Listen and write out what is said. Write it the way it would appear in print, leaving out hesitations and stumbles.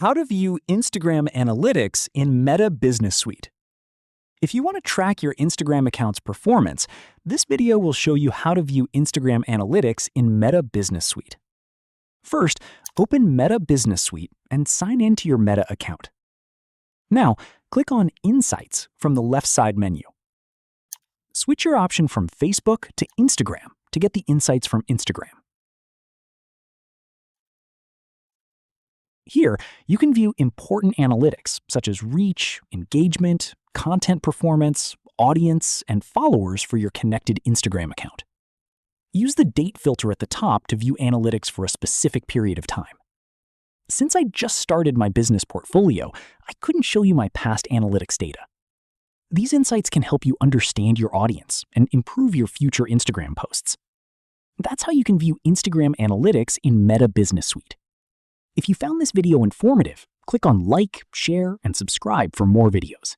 How to view Instagram analytics in Meta Business Suite. If you want to track your Instagram account's performance, this video will show you how to view Instagram analytics in Meta Business Suite. First, open Meta Business Suite and sign in to your Meta account. Now, click on Insights from the left side menu. Switch your option from Facebook to Instagram to get the insights from Instagram. Here, you can view important analytics such as reach, engagement, content performance, audience, and followers for your connected Instagram account. Use the date filter at the top to view analytics for a specific period of time. Since I just started my business portfolio, I couldn't show you my past analytics data. These insights can help you understand your audience and improve your future Instagram posts. That's how you can view Instagram analytics in Meta Business Suite. If you found this video informative, click on like, share, and subscribe for more videos.